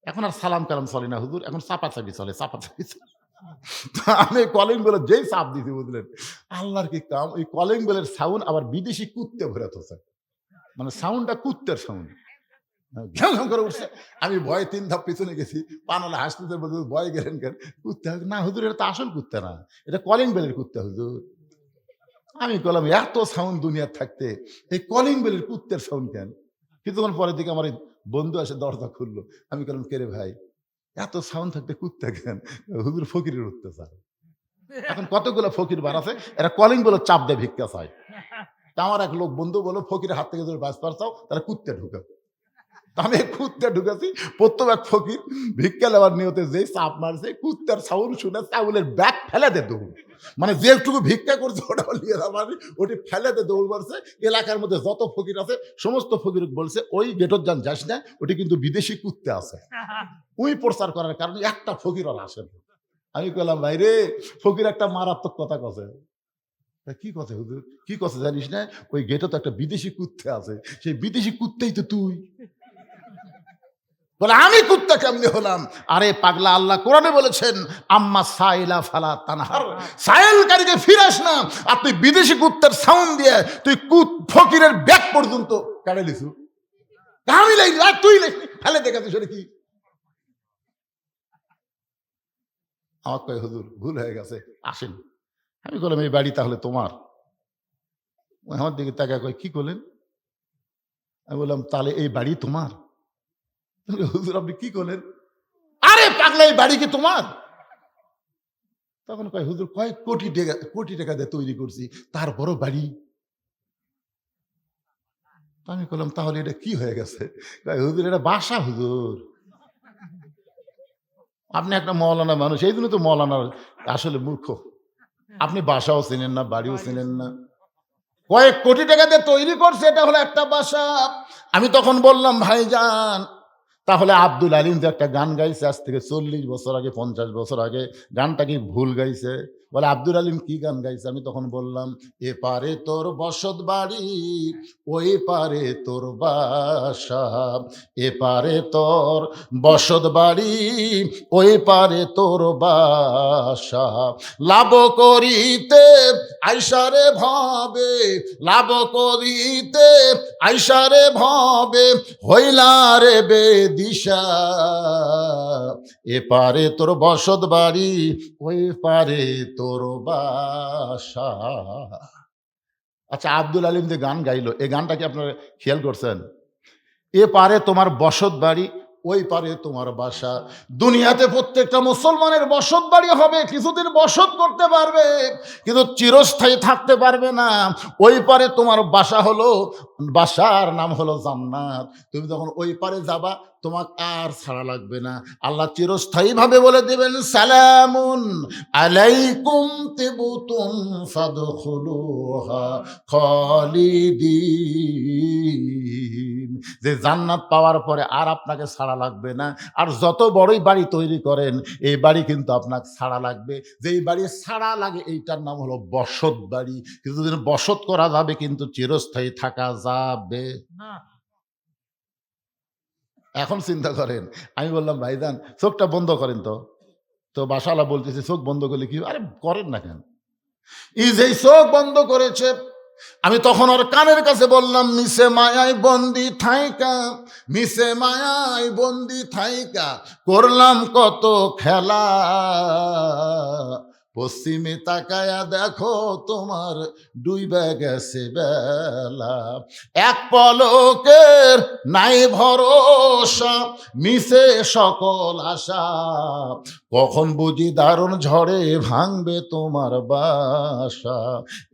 এখন আর সালাম কালাম চলে না হুজুর, এখন চাপাচাপি চলে, চাপাচাপি চলে। তো আমি কলিং বেলের যেই চাপ দিছি বুঝলেন, আল্লাহর কি কাম, ওই কলিং বেলের সাউন্ড আবার বিদেশি কুত্তে ভরে থোছে। মানে সাউন্ডটা কুত্তের সাউন্ড। ঘ্যাং ঘ্যাং করে উঠছে। আমি ভয়ে ৩ ধাপ পিছনে গেছি। পানালা হাসতেছে বলছে, ভয়ে গেলেন কেন? কুত্তা। না হুজুর, এটা তো আসল কুত্তা না। এটা কলিং বেলের কুত্তা হুজুর। আমি কলাম এত সাউন্ড দুনিয়ার থাকতে এই কলিং বেলের কুত্তের সাউন্ড কেন? কিছুক্ষণ পরের দিকে আমার এই বন্ধু এসে দরজা খুললো। আমি বললাম, কে রে ভাই? এত সাউন্ড থাকতে কুত্তা কেন? হুজুর ফকিরের অত্যাচার। এখন কতগুলো ফকির বানাছে, এরা কলিং বেলের চাপ দেয় ভিক্ষা চায়। তা আমার এক লোক বন্ধু বলল, ফকিরের হাত থেকে যদি বাঁচতে চাও তাহলে কুত্তে ঢুকাও। আমি কুত্তে ঢুকেছি। প্রথম এক ফকির ভিক্ষা নেওয়ার নিয়তে যেই চাপ মারছে, কুত্তার সাউন্ড শুনে চাউলের ব্যাগ ফেলে দে দৌড়। মানে যেটুকু ভিক্ষা করছে ওটা নিয়ে যাবার, ওটি ফেলে দে দৌড় মারছে। এলাকার মধ্যে যত ফকির আছে সমস্ত ফকির বলছে, ওই গেটর যান যাস না, ওটি কিন্তু বিদেশি কুত্তে আছে। ওই প্রচার করার কারণে একটা ফকির আর আসেন। আমি কইলাম, ভাই রে, ফকির একটা মারাত্মক কথা কছে। কি কথা হুজুর? কি কথা জানিস না? ওই গেটে তো একটা বিদেশি কুত্তে আছে, সেই বিদেশি কুত্তেই তো তুই। বলে, আমি কুত্তা কেমনে হলাম? আরে পাগলা, আল্লাহ কোরআনে বলেছেন, আম্মা সাইলা ফালা তানহার, সাইলকারীকে ফিরাস না। আর তুই বিদেশি কুত্তার সাউন্ড দিয়ে তুই ফকিরের ব্যাগ পর্যন্ত কাটে লিছু। আমি লাইনি আর তুই লাইনি, ফেলে দেখাচ্ছিস কি? আমার কয়, হুজুর ভুল হয়ে গেছে, আসেন। আমি বললাম, এই বাড়ি তাহলে তোমার? আমার দিকে তাকায় কয়, কি করলেন? আমি বললাম, তাহলে এই বাড়ি তোমার? হুজুর আপনি কি করলেন? আরে পাগলা, এই বাড়ি কি তোমার? তখন কয়, হুজুর কয়েক কোটি টাকা দিয়ে তৈরি করছি, তারপরও বাড়ি। আমি বললাম, তাহলে এটা কি হয়ে গেছে? কয়, হুজুর এটা বাসা হুজুর। আপনি একটা মৌলানা মানুষ, এই জন্য তো মৌলানা আসলে মূর্খ। আপনি বাসাও চিনেন না, বাড়িও চিনেন না। কয়েক কোটি টাকা দিয়ে তৈরি করছে, এটা হলো একটা বাসা। আমি তখন বললাম, ভাইজান, তাহলে আব্দুল আলিম যে একটা গান গাইছে আজ থেকে ৪০ বছর আগে, ৫০ বছর আগে, গানটা কি ভুল গাইছে? বলে, আব্দুল আলিম কি গান গাইছে? আমি তখন বললাম, এপারে তোর বসত বাড়ি, ওই পারে তোর বাসা, এপারে তোর বসত বাড়ি, ওই পারে তোর বাসা, লাভ করিতে আইসারে ভাবে, লাভ করিতে আইসারে ভাবে, হইলারে বেদিশা, এপারে তোর বসত বাড়ি, ওই পারে তোর বাসা। আচ্ছা, আব্দুল আলিম যে গান গাইলো, এই গানটা কি আপনারা খেয়াল করছেন? এ পারে তোমার বসত বাড়ি, ওই পারে তোমার বাসা। দুনিয়াতে প্রত্যেকটা মুসলমানের বসত বাড়ি হবে, কিছুদিন বসত করতে পারবে, কিন্তু চিরস্থায়ী থাকতে পারবে না। ওই পারে তোমার বাসা হলো, বাসার নাম হলো জান্নাত। তুমি যখন ওই পারে যাবা, তোমার আর ছাড়া লাগবে না। আল্লাহ চিরস্থায়ী ভাবে বলে দিবেন, সালামুন আলাইকুম তিবতুম ফাদখুলুহা খালিদিন। যে জান্নাত পাওয়ার পরে আর আপনাকে ছাড়া লাগবে না। আর যত বড়ই বাড়ি তৈরি করেন, এই বাড়ি কিন্তু আপনাকে ছাড়া লাগবে। যেই বাড়ি ছাড়া লাগে, এইটার নাম হলো বসত বাড়ি। কিছুদিন বসত করা যাবে, কিন্তু চিরস্থায়ী থাকা যাবে না। এখন চিন্তা করেন। আমি বললাম, ভাইজান চোখটা বন্ধ করেন তো। তো বাসাওয়ালা বলতেছে, চোখ বন্ধ করলে কি? আরে করেন না কেন? এই যে চোখ বন্ধ করেছে, আমি তখন ওর কানের কাছে বললাম, মিশে মায়ায় বন্দি থাইকা, মিশে মায়ায় বন্দি থাইকা করলাম কত খেলা, পশ্চিমে তাকায়া দেখো তোমার ডুইবা গেছে বেলা, এক পলকের নাই ভরসা, মিশে সকল আশা, কখন বুঝি দারুণ ঝড়ে ভাঙবে তোমার বাসা,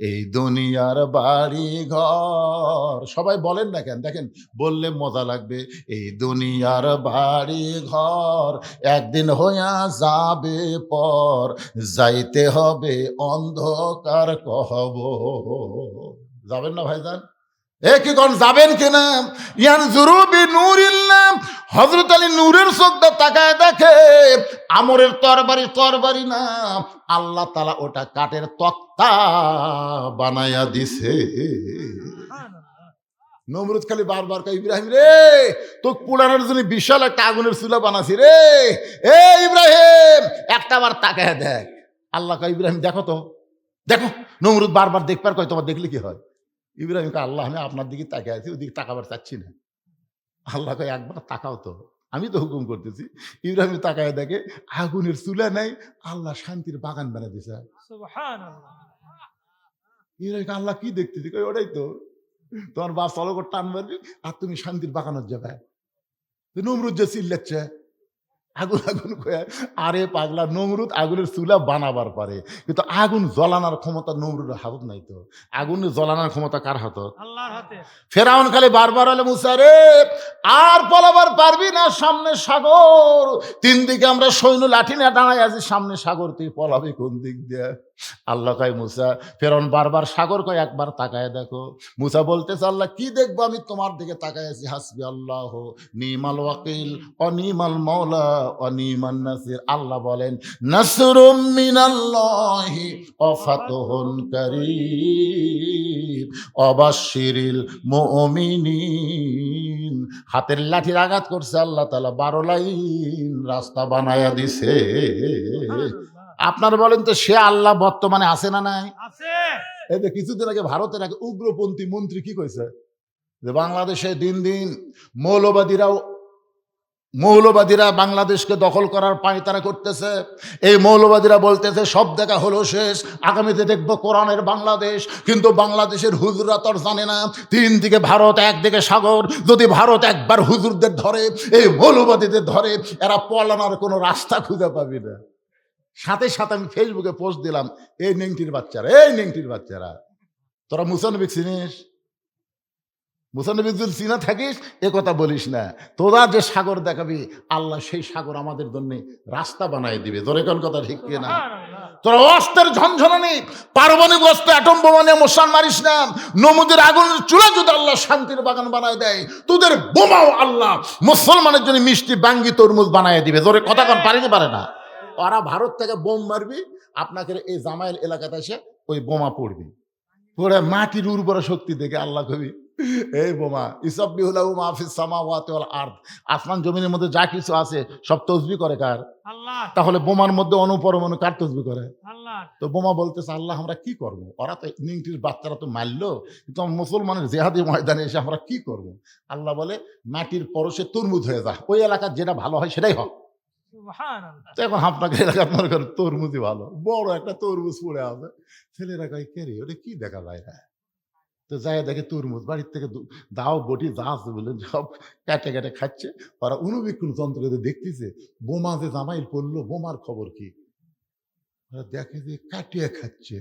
এই দুনিয়ার বাড়ি ঘর। সবাই বলেন না কেন? দেখেন, বললে মজা লাগবে। এই দুনিয়ার বাড়ি ঘর একদিন হইয়া যাবে পর, যাইতে হবে অন্ধকার কবর। যাবেন না ভাইজান? এ কি কোন যাবেন কিনা? ইয়ান জুরুবি নূরিল্লাহ, হযরত আলী নূরের চোখটা তাকায় দেখে, আমরের তরবারি, তরবারি না, আল্লাহ তাআলা ওটা কাঠের তক্তা বানায়া দিছে। নমরুদ খালি বারবার কয়, ইব্রাহিম রে, তো পোড়ানোর জন্য বিশাল একটা আগুনের চুলা বানাছি রে, এ ইব্রাহিম একটা বার তাকায় দেখ। আল্লাহ কয়, ইব্রাহিম দেখো তো, দেখো। নমরুদ বারবার দেখবার কয়, তোমার দেখলে কি হয়? ইব্রাহিম কয়, আল্লাহ আমি আপনার দিকে তাকায় আছি, ওদিকে তাকাবার চাচ্ছি না। আল্লাহ কয়, একবার তাকাও তো, আমি তো হুকুম করতেছি। ইব্রাহিম তাকায় দেখে আগুনের চুলা নাই, আল্লাহ শান্তির বাগান বানিয়ে দিছে। সুবহানাল্লাহ। ইব্রাহিম, আল্লাহ কি দেখতেছি? কয়, ওটাই তো, তোমার বাপ চলো করে টান মারবি আর তুমি শান্তির বাগানত যাবে। নমরুদ যে চিল্লাচ্ছে আগুন আগুন কয়ে, আরে পাগলা, নমরুদ আগুনের চুলা বানাবার পারে, কিন্তু আগুন জ্বলানোর ক্ষমতা নমরুদের হাতত নাই তো। আগুন জ্বলানোর ক্ষমতা কার হাতত? আল্লাহর হাতে। ফেরাউন খালি বারবার হলে, মুসা রে আর পলাবার পারবি না, সামনে সাগর, তিন দিকে আমরা সৈন্য লাঠি নিয়ে দাঁড়াই আছি, সামনে সাগর, তুই পলাবি কোন দিক দিয়ে? আল্লাহ কয়, মুসা, ফেরাউন বারবার সাগর কয়, একবার তাকায় দেখো। মুসা বলতেছে, আল্লাহ কি দেখবো, আমি তোমার দিকে তাকায় আছি, হাসবি আল্লাহ নিমাল ওয়াকিল অনিমাল মাওলা অনিমান নাসির। আল্লাহ বলেন, নাসরুম মিনাল্লাহি ওয়া ফাতহুন কারীম অবাশশিরিল মুমিনিন। হাতের লাঠির আঘাত করছে আল্লাহ তাআলা, 12 লাইন রাস্তা বানায়া দিছে। আপনারা বলেন তো, সে আল্লাহ বর্তমানে আছে না নাই? আছে। এই যে কিছুদিন আগে ভারতের এক উগ্রপন্থী মন্ত্রী কি কইছে, যে বাংলাদেশে দিন দিন মৌলবাদীরা বাংলাদেশকে দখল করার পায়তারা করতেছে। এই মৌলবাদীরা বলতেছে সব দেখা হলো শেষ, আগামীতে দেখবো কোরআনের বাংলাদেশ। কিন্তু বাংলাদেশের হুজুররা তো জানে না, তিন দিকে ভারত, একদিকে সাগর। যদি ভারত একবার হুজুরদের ধরে, এই মৌলবাদীদের ধরে, এরা পলানোর কোনো রাস্তা খুঁজে পাবি না। সাথে সাথে আমি ফেসবুকে পোস্ট দিলাম, এই নেংটির বাচ্চারা, তোরা মুসানবী চিনিস? মুসানবী যদি চিনা থাকিস এ কথা বলিস না। তোরা যে সাগর দেখাবি, আল্লাহ সেই সাগর আমাদের জন্য রাস্তা বানাই দিবে। তোর কোন কথা ঠিক কি না? তোরা অস্ত্রের ঝনঝনানি, পারমাণবিক অস্ত্র, অ্যাটম বোমা নিয়ে মুসলমান মারিস না। নমুদের আগুনের চুলা যদি আল্লাহ শান্তির বাগান বানায় দেয়, তোদের বোমাও আল্লাহ মুসলমানের জন্য মিষ্টি বাঙ্গি তরমুজ বানায় দিবে। তোর কথা কোন পারিতে পারে না। ওরা ভারত থেকে বোম মারবি, আপনাকে এই জামাইল এলাকাতে এসে ওই বোমা পড়বি, পড়ে মাটির উর্বর শক্তি দেখে আল্লাহ কবি, এই বোমা ইসাব্বিহুলাহু মা ফিস সামাওয়াতি ওয়াল আরদ, আসমান জমিনের মধ্যে যা কিছু আছে সব তাসবিহ করে কার? আল্লাহ। তাহলে বোমার মধ্যে অনুপরমাণু কার তাসবিহ করে? আল্লাহ। তো বোমা বলতেছে, আল্লাহ আমরা কি করব? ওরা তো নিংটির বাচ্চারা তো মারলো, কিন্তু মুসলমানের জেহাদি ময়দানে এসে আমরা কি করব? আল্লাহ বলে, মাটির পরশে তরমুজ হয়ে যা, ওই এলাকার যেটা ভালো হয় সেটাই হয়। সুবহানাল্লাহ। তো এখন আপনাকে এলাকার মনে করেন তরমুজই ভালো, বড় একটা তরমুজ পড়ে আছে, ছেলেরা কয়, কে রে, ওটা কি দেখা যায় না? তো যাই দেখে তরমুজ, বাড়ির থেকে দাও বটি যা আছে বলে সব কেটে কেটে খাচ্ছে। ওরা অনুবীক্ষণ যন্ত্র দেখতেছে, বোমা যে জামাইল পড়লো, বোমার খবর কি? ওরা দেখে যে কাটিয়ে খাচ্ছে।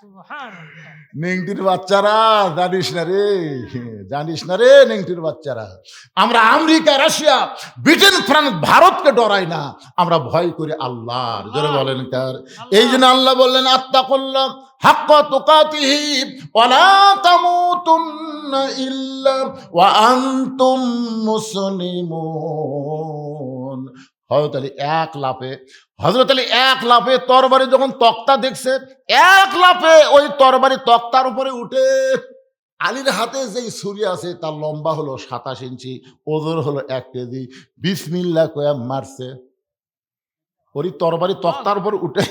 সুবহানাল্লাহ। নেংটির বাচ্চারা, জানিস না রে নেংটির বাচ্চারা, আমরা আমেরিকা, রাশিয়া, ব্রিটেন, ফ্রান্স, ভারতকে ডরাই না, আমরা ভয় করি আল্লাহর। জোরে বলেন কার? এই জন্য আল্লাহ বললেন, আত্তাকুল্লাহ হাক্কা তুকাতিহি ওয়া লা তামুতুন্না ইল্লা ওয়া আনতুম মুসলিমুন। হযরত আলী এক লাফে তরবারি যখন তক্তা দেখছে, এক লাফে ওই তরবারি তক্তার উপরে উঠে, আলীর হাতে যেই ছুরি আছে তার লম্বা হলো 27 ইঞ্চি, ওজন হলো 1 কেজি, বিসমিল্লাহ কয়ে মারছে। ওই তরবারি তক্তার উপর উঠে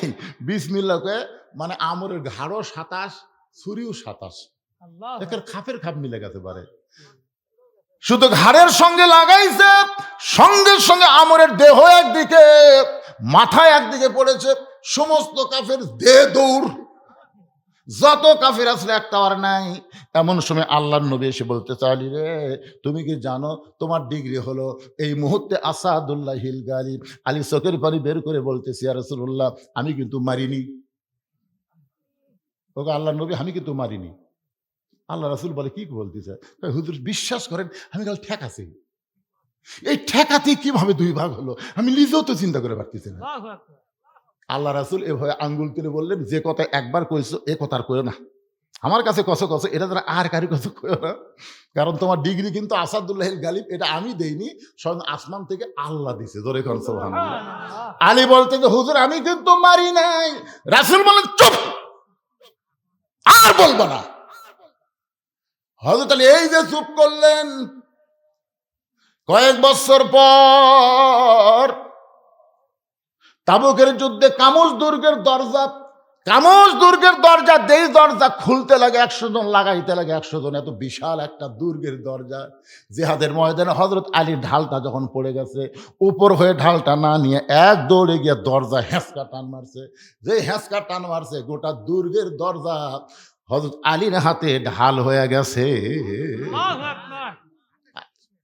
বিসমিল্লাহ কয়ে, মানে আমরের ঘাড়ও 27, ছুরিও 27, আল্লাহ। একের খাপের খাপ মিলে গেছে পারে। শুধু ঘাড়ের সঙ্গে লাগাইছে, সঙ্গে সঙ্গে আমরের দেহ একদিকে, মাথায় একদিকে পড়েছে। সমস্ত কাফের দেহ দৌড়, যত কাফের আসলে একটা আর নাই। এমন সময় আল্লাহর নবী এসে বলতে চাইলি, রে তুমি কি জানো তোমার ডিগ্রি হলো এই মুহূর্তে আসাদুল্লাহিল গালিব। আলী চোখের পানি বের করে বলতেছি, ইয়া রাসূলুল্লাহ আমি কিন্তু মারিনি। ওকে আল্লাহর নবী, আমি কিন্তু মারিনি। আল্লাহ রাসূল বলে, কি বলতেছে? হুজুর বিশ্বাস করেন আমি কাল ঠেকাছি। এই ঠেকাতে কিভাবে 2 ভাগ হলো আমি নিজেও তো চিন্তা করে পারতেছি না। আল্লাহু আকবার। আল্লাহ রাসূল এভাবে আঙ্গুল তুলে বললেন, যে কথা একবার কইছো এ কথা আর কইও না, আমার কাছে কসো এটা দ্বারা আর কারি কসো কইও না, কারণ তোমার ডিগ্রি কিন্তু আসাদুল্লাহিল গালিব, এটা আমি দেইনি, স্বয়ং আসমান থেকে আল্লাহ দিছে। জোরে কোন সুবহানাল্লাহ। আলী বলতে যে হুজুর আমি কিন্তু মারি নাই। রাসূল বলেন, চুপ, আর বলবো না। হযরত আলী এই যে চুপ করলেন, কয়েক বছর পর তাবুকের যুদ্ধে কামুস দুর্গের দরজা যেই দরজা খুলতে লাগে 100 জন, লাগাইতে লাগে 100 জন, এত বিশাল একটা দুর্গের দরজা। জিহাদের ময়দানে হযরত আলীর ঢালটা যখন পড়ে গেছে, উপর হয়ে ঢালটা না নিয়ে এক দৌড়ে গিয়ে দরজা হ্যাঁচকা টান মারছে। যে হ্যাঁচকা টান মারছে, গোটা দুর্গের দরজা হযরত আলীর হাতে ঢাল হয়ে গেছে। আল্লাহু আকবার।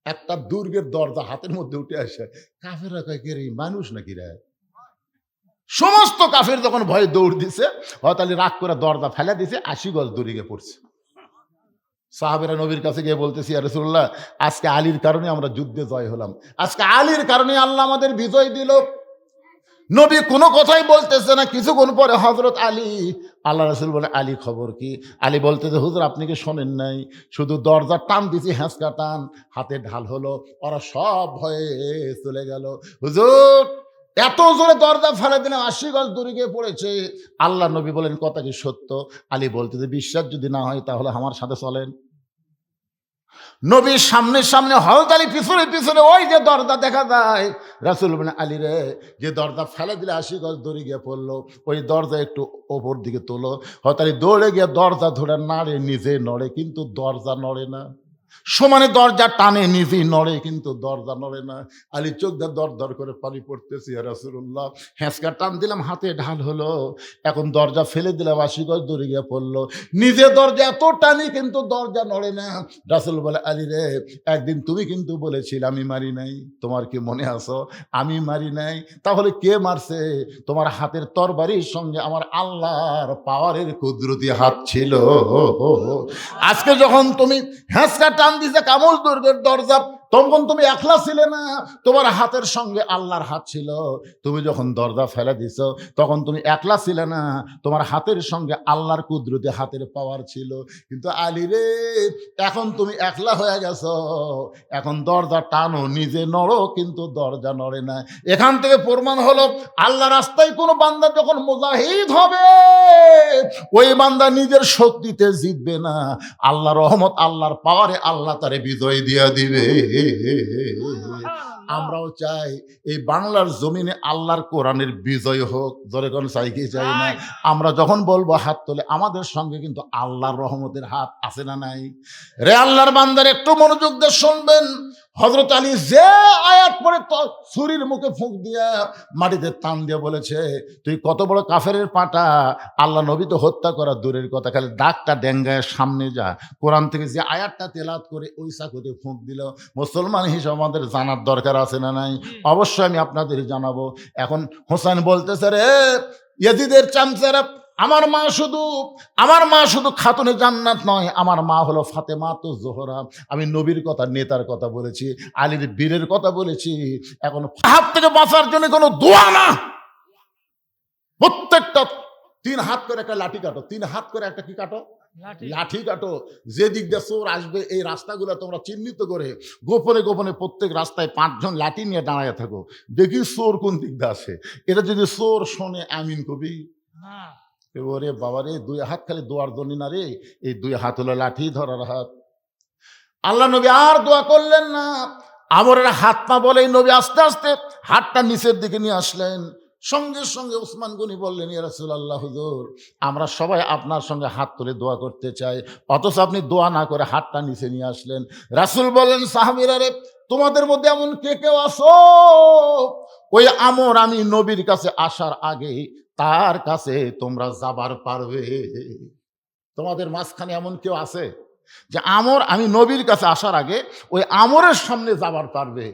একটা দুর্গের দরজা হাতের মধ্যে উঠে আসে। কাফেররা কয়, কে রে, মানুষ নাকি রে? সমস্ত কাফের যখন ভয়ে দৌড় দিছে, হযরত আলী রাগ করে দরজা ফেলে দিছে, 80 গজ দূরে গিয়ে পড়ছে। সাহাবেরা নবীর কাছে গিয়ে বলতেছি, ইয়া রাসূলুল্লাহ, আজকে আলীর কারণে আমরা যুদ্ধে জয় হলাম, আজকে আলীর কারণে আল্লাহ আমাদের বিজয় দিল। নবী কোনো কথাই বলতেছে না। কিছুক্ষণ পরে হযরত আলী, আল্লাহ রাসূল বলে, আলী খবর কি? আলী বলতেছে, হুজুর আপনি কি শোনেন নাই? শুধু দরজা টান দিছি, হ্যাঁচকা টান, হাতে ঢাল হলো, ওরা সব ভয়ে চলে গেল। হুজুর এত জোরে দরজা ফেলে দিলাম, 80 গজ দূরে গিয়ে পড়েছে। আল্লাহ নবী বলেন, কথা কি সত্য? আলী বলতেছে, বিশ্বাস যদি না হয় তাহলে আমার সাথে চলেন। নবীর সামনে সামনে, হযরত আলী পিছনে পিছনে, ওই যে দরজা দেখা যায়। রাসূল বলেন, আলী রে, যে দরজা ফেলে দিলে 80 গজ দড়ি গিয়ে পড়লো, ওই দরজা একটু ওপর দিকে তোলো। হযরত আলী দৌড়ে গিয়ে দরজা ধরে নাড়ে, নিজে নড়ে কিন্তু দরজা নড়ে না। সমানে দরজা টানে, নিজেই নড়ে কিন্তু দরজা নড়ে না। আলী চোখ দিয়ে দর দর করে পানি পড়তেছে, ইয়া রাসূলুল্লাহ, হ্যাঁচকা টান দিলাম, হাতে ঢাল হলো, এখন দরজা ফেলে দিলাম, 80 গজ দূরে গিয়ে পড়লো, নিজে দরজা এত টানি কিন্তু দরজা নড়ে না। রাসূল বলে, আলী রে, একদিন তুমি কিন্তু বলেছিলে আমি মারি নাই, তোমার কি মনে আছে? আমি মারি নাই, তাহলে কে মারছে? তোমার হাতের তরবারির সঙ্গে আমার আল্লাহর পাওয়ারের কুদরতি হাত ছিল। আজকে যখন তুমি হ্যাঁচকা টান দিছে কামুল দুর্গের দরজা, তখন তুমি একলা ছিলে না, তোমার হাতের সঙ্গে আল্লাহর হাত ছিল। তুমি যখন দরজা ফেলে দিছ, তখন তুমি একলা ছিলে না, তোমার হাতের সঙ্গে আল্লাহর কুদরতি হাতের পাওয়ার ছিল। কিন্তু আলী রে, এখন তুমি একলা হয়ে গেছো, এখন দরজা টানো, নিজে নড়ো কিন্তু দরজা নড়ে না। এখান থেকে প্রমাণ হলো, আল্লাহ রাস্তায় কোনো বান্দা যখন মুজাহিদ হবে, ওই বান্দা নিজের শক্তিতে জিতবে না, আল্লাহ রহমত, আল্লাহর পাওয়ারে আল্লাহ তারে বিজয় দিয়া দিবে। আমরাও চাই এই বাংলার জমিনে আল্লাহর কোরআনের বিজয় হোক। জোরে কোন চাই কি চাই না? আমরা যখন বলবো হাত তোলে, আমাদের সঙ্গে কিন্তু আল্লাহর রহমতের হাত আছে না নাই? রে আল্লাহর বান্দার, একটু মনোযোগ দিয়ে শুনবেন। হযরত আলী যে আয়াত পড়ে ছুরির মুখে ফুঁক দিয়া মাটিতে টান দিয়ে বলেছে, তুই কত বড় কাফেরের পাটা, আল্লাহ নবী তো হত্যা করা দূরের কথা, খালি ডাকটা ডেঙ্গায় সামনে যা। কোরআন থেকে যে আয়াতটা তেলাওয়াত করে ওই চাকুতে ফুঁক দিল, মুসলমান হিসেবে আমাদের জানার দরকার আছে না নাই? অবশ্যই আমি আপনাদের জানাবো। এখন হোসেন বলতেছে, রে ইয়াজিদের চামচারা, আমার মা শুধু খাতুনে জান্নাত নয়, আমার মা হলো ফাতেমা তো জোহরা। আমি নবীর কথা, নেতার কথা বলেছি, আলীর বীরের কথা বলেছি। এখন হাত থেকে বাঁচার জন্য কোনো দোয়া না, প্রত্যেকটা 3 হাত করে একটা লাঠি কাটো, 3 হাত করে একটা কি কাটো, লাঠি কাটো। যে দিক দিয়ে চোর আসবে, এই রাস্তাগুলো তোমরা চিহ্নিত করে গোপনে গোপনে প্রত্যেক রাস্তায় 5 জন লাঠি নিয়ে দাঁড়ায় থাকো, দেখি চোর কোন দিক দিয়ে আসে। এটা যদি চোর শোনে, আমিন কবি না। ওরে বাবা রে, 2 হাত খালি দোয়ার জন্য না রে, এই 2 হাত হলো লাঠি ধরার হাত। আল্লাহ নবী আর দোয়া করলেন না, আমরের হাত পা বলেই নবী আস্তে আস্তে হাতটা নিচের দিকে নিয়ে আসলেন। সঙ্গে সঙ্গে ওসমান গনি বললেন, ইয়া রাসূলুল্লাহ, হুজুর আমরা সবাই আপনার সঙ্গে হাত তুলে দোয়া করতে চাই, অথচ আপনি দোয়া না করে হাতটা নিচে নিয়ে আসলেন। রাসূল বললেন, সাহাবীরা রে, তোমাদের মধ্যে এমন কে কেউ আছো, ওই আমর আমি নবীর কাছে আসার আগে তার কাছে তোমরা যাবার পারবে? তোমাদের মাঝখানে এমন কেউ আছে যে আমর আমি নবীর কাছে আসার আগে ওই আমরের সামনে যাবার পারবে?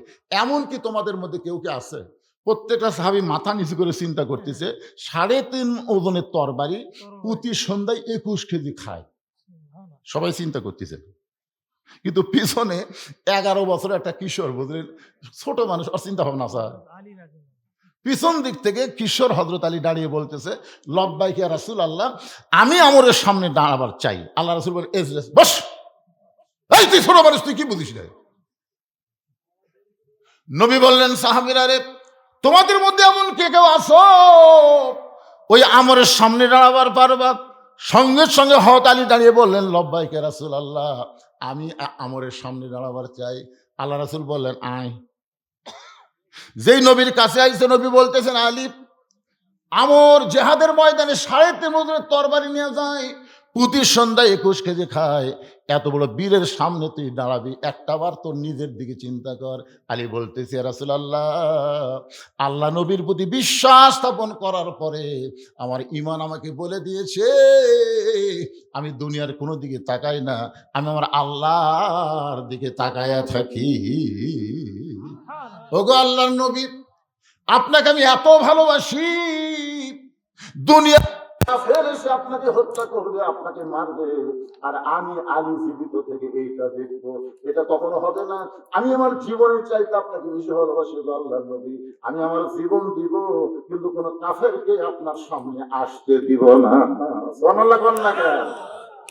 এমন কি তোমাদের মধ্যে কেউ কে আছে? প্রত্যেকটা সাহাবী মাথা নিচু করে চিন্তা করতেছে, 3.5 ওজনের তরবারি প্রতি সন্ধ্যায় 21 কেজি খায়। সবাই চিন্তা করতেছে, কিন্তু পিছনে 11 বছরের একটা কিশোর, বুঝলেন, ছোট মানুষ, আর চিন্তা ভাবনা আছে। আলী রাদিয়াল্লাহু পিছন দিক থেকে কিশোর হযরত আলী দাঁড়িয়ে বলতেছে, লব্বাইক ইয়া রাসূলুল্লাহ, আমি আমরের সামনে দাঁড়াবার চাই। আল্লাহ রাসূল বলেন, এজলিস, বস। এই তুই ছোট মানুষ, তুই কি বুঝিস না? নবী বললেন, সাহাবীরা রে, তোমাদের মধ্যে এমন কে কেউ আছো ওই আমরের সামনে দাঁড়াবার পারবা? সঙ্গে সঙ্গে হযরত আলী দাঁড়িয়ে বললেন, লব্বাইক ইয়া রাসূলুল্লাহ, আমি আমরের সামনে দাঁড়াবার চাই। আল্লাহ রাসূল বললেন, আয়। যেই নবীর কাছে আইছে, নবী বলতেছেন, আলী, আমর জেহাদের ময়দানে 3.5 ওজনের তরবারি নিয়ে যায়, প্রতি সন্ধ্যায় 21 কেজি খায়। এত বড় বীরের সামনে তুই দাঁড়াবি, একটাবার তোর নিজের দিকে চিন্তা কর। আলী বলতেছে, ইয়া রাসূলুল্লাহ, আল্লাহ নবীর প্রতি বিশ্বাস স্থাপন করার পরে আমার ঈমান আমাকে বলে দিয়েছে আমি দুনিয়ার কোনো দিকে তাকাই না, আমি আমার আল্লাহর দিকে তাকায়া থাকি। ওগো আল্লাহর নবী, আপনাকে আমি এত ভালোবাসি, দুনিয়া কাফের এসে আপনাকে হত্যা করবে, আপনাকে মারবে, আর আমি আলী জীবিত থেকে এইটা দেখবো, এটা কখনো হবে না। আমি আমার জীবনের চাইতে আপনাকে বেশি ভালোবাসি গো আল্লাহর নবী। আমি আমার জীবন দিব, কিন্তু কোন কাফেরকে আপনার সামনে আসতে দিব না। সুবহানাল্লাহ কোন না কেন?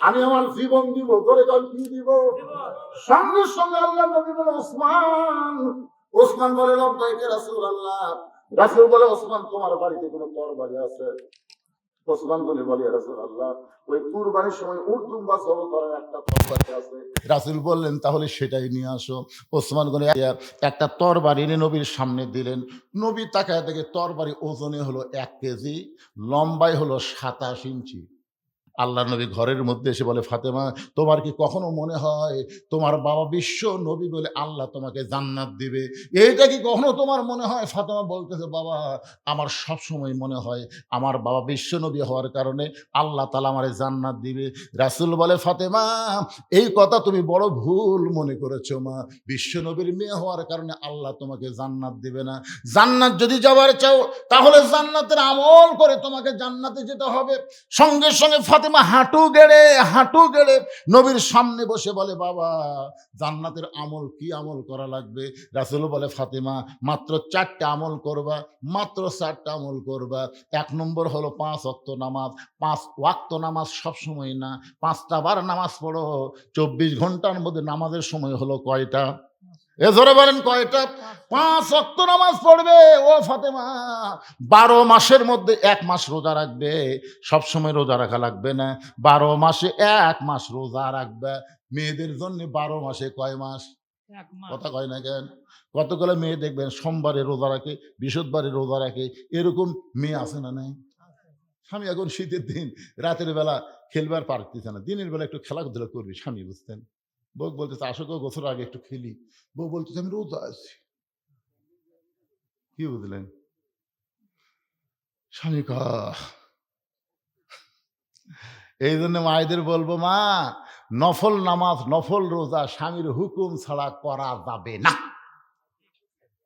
আমি আমার জীবন দিব, করে কল কি দিব? সঙ্গে সঙ্গে আল্লাহর নবী বলে, ওসমান। ওসমান বলে, লব্বাইক ইয়া রাসূলুল্লাহ। রাসূল বলে, ওসমান, তোমার বাড়িতে কোনো তরবারি আছে? ওসমান বলে, ইয়া রাসূলুল্লাহ, ওই কুরবানির সময় উট দুম্বা জবাই করার একটা তরবারি আছে। রাসূল বললেন, তাহলে সেটাই নিয়ে আসো। ওসমান বলে একটা তরবারি এনে নবীর সামনে দিলেন। নবী তাকায় দেখে তরবারি ওজনে হলো 1 কেজি, লম্বায় হলো 27 ইঞ্চি। আল্লাহ নবী ঘরের মধ্যে এসে বলে, ফাতেমা, তোমার কি কখনো মনে হয় তোমার বাবা বিশ্ব নবী বলে আল্লাহ তোমাকে জান্নাত দিবে? এইটা কি কখনো তোমার মনে হয়? ফাতেমা বলতেছে, বাবা, আমার সব সময় মনে হয় আমার বাবা বিশ্ব নবী হওয়ার কারণে আল্লাহ তাআলা আমারে জান্নাত দিবে। রাসূল বলে, ফাতেমা, এই কথা তুমি বড় ভুল মনে করেছো মা। বিশ্ব নবীর মেয়ে হওয়ার কারণে আল্লাহ তোমাকে জান্নাত দিবে না। জান্নাত যদি যাবার চাও, তাহলে জান্নাতের আমল করে তোমাকে জান্নাতে যেতে হবে। সঙ্গে সঙ্গে ফাতেমা হাঁটু গেড়ে নবীর সামনে বসে বলে, বাবা, জান্নাতের আমল কি আমল করা লাগবে? রাসূল বলে, ফাতেমা, মাত্র 4টা আমল করবা, মাত্র 4টা আমল করবা। 1 নম্বর হলো 5 ওয়াক্ত নামাজ। 5 ওয়াক্ত নামাজ সব সময় না, 5টা বার নামাজ পড়ো। 24 ঘন্টার মধ্যে নামাজের সময় হলো কয়টা? এ জোরে বলেন, কয়টা? 5 ওয়াক্ত নামাজ পড়বে। ও ফাতেমা, 12 মাসের মধ্যে 1 মাস রোজা রাখবে। সব সময় রোজা রাখা লাগবে না, 12 মাসে 1 মাস রোজা রাখবে। মেয়েদের জন্য 12 মাসে কয় মাস? এক মাস। কথা কয় না কেন? কতগুলো মেয়ে দেখবেন সোমবারে রোজা রাখে, বৃহস্পতিবারে রোজা রাখে, এরকম মেয়ে আছে না নাই? স্বামী এখন শীতের দিন রাতের বেলা খেলবার পারতেছে না, দিনের বেলা একটু খেলাধুলা করবি, স্বামী বুঝতেন। বউ বলতেছে, আসো গো, গোসল আগে একটু খেলি। বউ বলতেছে, আমি রোজা আছি। কি বুঝলেন? স্বামী এই জন্য মায়েদের বলবো, মা, নফল নামাজ, নফল রোজা স্বামীর হুকুম ছাড়া করা যাবে না।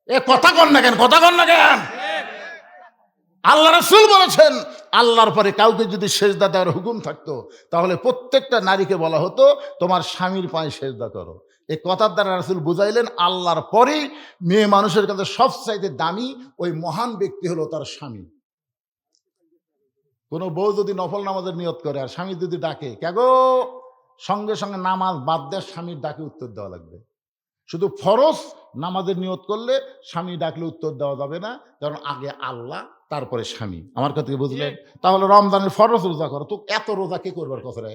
এ কথা কন না কেন? কথা কন না কেন? আল্লাহ রাসূল বলেছেন, আল্লাহর পরে কাউকে যদি সেজদা দেওয়ার হুকুম থাকতো, তাহলে প্রত্যেকটা নারীকে বলা হতো, তোমার স্বামীর পায়ে সেজদা করো। এই কথার দ্বারা রাসূল বুঝাইলেন, আল্লাহর পরেই মেয়ে মানুষের কাছে সবচাইতে দামি ওই মহান ব্যক্তি হলো তার স্বামী। কোনো বউ যদি নফল নামাজের নিয়ত করে আর স্বামী যদি ডাকে, কেগো, সঙ্গে সঙ্গে নামাজ বাদ দেওয়ার স্বামীর ডাকে উত্তর দেওয়া লাগবে। শুধু ফরজ নামাজের নিয়ত করলে স্বামী ডাকলে উত্তর দেওয়া যাবে না, কারণ আগে আল্লাহ, তারপরে স্বামী। আমার কথা কি বুঝলেন? তাহলে রমজানের ফরজ রোজা করো, তো এত রোজা কে করবার কথা রে?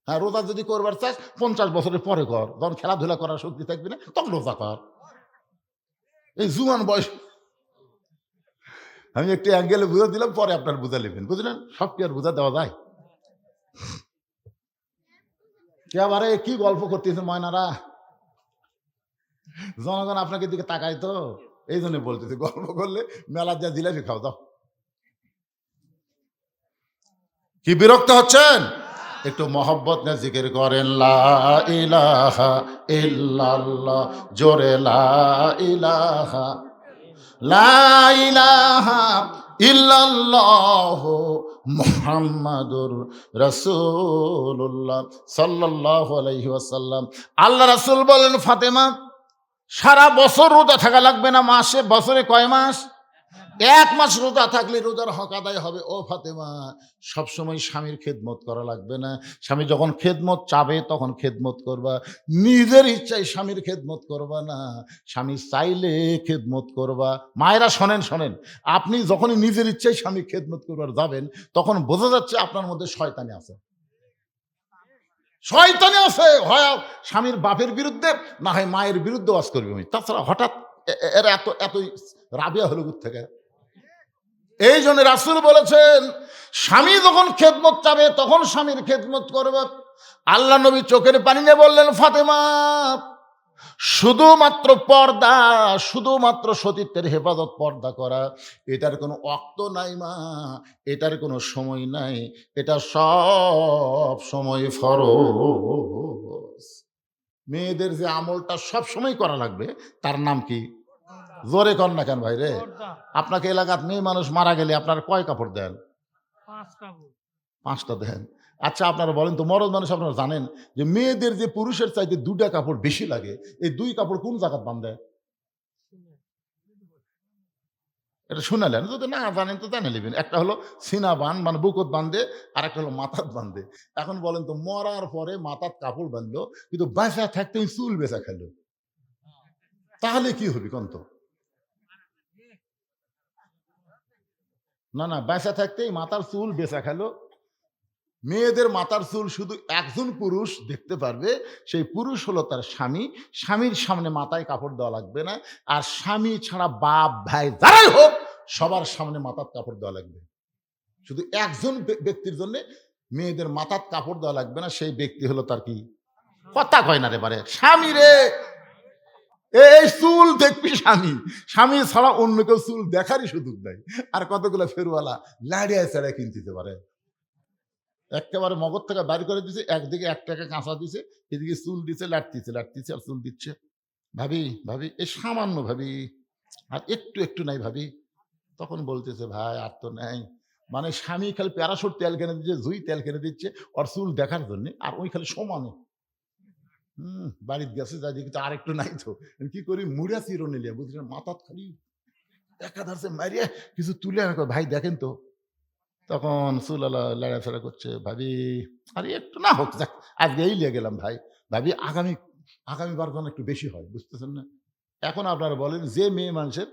হ্যাঁ, রোজা যদি করবার চাস 50 বছরের পরে কর, যখন খেলাধুলা করার শক্তি থাকবে না, তখন রোজা কর। এই জুয়ান বয়স। আমি একটু অ্যাঙ্গেলে বুঝা দিলাম, পরে আপনার বুঝা নেবেন, বুঝলেন? সব কি আর বুঝা দেওয়া যায়? এবারে কি গল্প করতেছে ময়নারা? জনগণ আপনাকে দিকে তাকায় তো, এই জন্য বলতেছে, গল্প করলে মেলার যা জিলাপি খাও দাও। কি বিরক্ত হচ্ছেন? একটু মহব্বত না জিকির করেন, লা ইলাহা ইল্লাল্লাহ, জোরে লা ইলাহা, লা ইলাহা ইল্লাল্লাহ মুহাম্মাদুর রাসূলুল্লাহ সাল্লাল্লাহু আলাইহি ওয়াসাল্লাম। আল্লাহ রাসূল বলেন, ফাতেমা, সারা বছর রোজা থাকা লাগবে না, মাসে, বছরে কয় মাস? 1 মাস রোজা থাকলে রোজার হক আদায় হবে। ও ফাতেমা, সবসময় স্বামীর খেদমত করা লাগবে না। স্বামী যখন খেদমত চাবে তখন খেদমত করবা, নিজের ইচ্ছায় স্বামীর খেদমত করবা না। স্বামী চাইলে খেদমত করবা। মায়েরা শোনেন, আপনি যখনই নিজের ইচ্ছায় স্বামী খেদমত করবার যাবেন, তখন বোঝা যাচ্ছে আপনার মধ্যে শয়তানি আছে। শয়তানি আছে, হয় স্বামীর বাপের বিরুদ্ধে, না হয় মায়ের বিরুদ্ধে ওয়াজ করবে। আমি তাছাড়া হঠাৎ এরা এতই রাবিয়া হলো থেকে। এই জন্য রাসূল বলেছেন, স্বামী যখন খেদমত চাবে তখন স্বামীর খেদমত করবে। আল্লাহ নবী চোখের পানি নিয়ে বললেন, ফাতেমা, শুধুমাত্র পর্দা, শুধুমাত্র সতীত্বের হেফাজত, পর্দা করা, এটার কোনো অক্ত নাই মা, এটার কোনো সময় নাই, এটা সব সময় ফরজ। মেয়েদের যে আমলটা সব সময় করা লাগবে তার নাম কি? জোরে কর না কেন ভাই রে? পর্দা। আপনাকে এলাকার মেয়ে মানুষ মারা গেলে আপনার কয় কাপড় দেন? 5 কাপড়। 5টা দেন। আচ্ছা আপনারা বলেন তো, মরদ মানুষ আপনারা জানেন যে মেয়েদের যে পুরুষের চাইতে 2টা কাপড় বেশি লাগে, এই 2 কাপড় কোন জায়গাত বাঁধে? এটা শুনালেন, যদি না জানেন তো জানে নেবেন। একটা হলো সিনা বান, মানে বুকত বান্ধে, আর একটা হলো মাথাত বান্ধে। এখন বলেন তো, মরার পরে মাথাত কাপড় বাঁধলো কিন্তু বাঁচা থাকতে চুল বেচা খেলো, তাহলে কি হবে কোন তো? না না, বেঁচে থাকতেই মাথার চুল বেচা খেলো। মেয়েদের মাথার চুল শুধু একজন পুরুষ দেখতে পারবে, সেই পুরুষ হলো তার স্বামী। স্বামীর সামনে মাথায় কাপড় দেওয়া লাগবে না। আর স্বামী ছাড়া বাপ ভাই যারাই হোক সবার সামনে মাথার কাপড় দেওয়া লাগবে। শুধু একজন ব্যক্তির জন্য মেয়েদের মাথার কাপড় দেওয়া লাগবে না, সেই ব্যক্তি হলো তার কি? কথা কয় না রে বারে, স্বামী রে। এই চুল দেখবি স্বামী, স্বামী ছাড়া অন্য কেউ চুল দেখারই সুযোগ নাই। আর কতগুলো ফেরুয়ালা লাড়িয়া ছাড়া কিনতে পারে, একেবারে মগজ থেকে বাইর করে দিছে, একদিকে 1 টাকা কাঁচা দিছে, এদিকে চুল দিছে, লাটতিছে লাটতিছে আর চুল দিচ্ছে। ভাবি ভাবি এই সামান্য ভাবি, আর একটু একটু নাই ভাবি। তখন বলতেছে, ভাই আর তো নাই। মানে স্বামী খালি প্যারাশুট তেল কিনে দিচ্ছে, জুই তেল কিনে দিচ্ছে ওর চুল দেখার জন্য, আর ওই খালি সমানে। বাড়িতে গেছে যাই দেখি তো আর একটু নাই তো। আমি কি করি, মুড়া চিরো নিলে বুঝলেন, মাথাত খালি একাধারছে মারিয়া কিছু তুলে আমি কই, ভাই দেখেন তো। তখন চুলালা লাড়াচাড়া করছে, ভাবি আরে একটু না হোক যাক, আজকে এই লিয়ে গেলাম ভাই। ভাবি আগামীবার যেন একটু বেশি হয়, বুঝতেছেন না? এখন আপনারা বলেন, যে মেয়ে মানুষের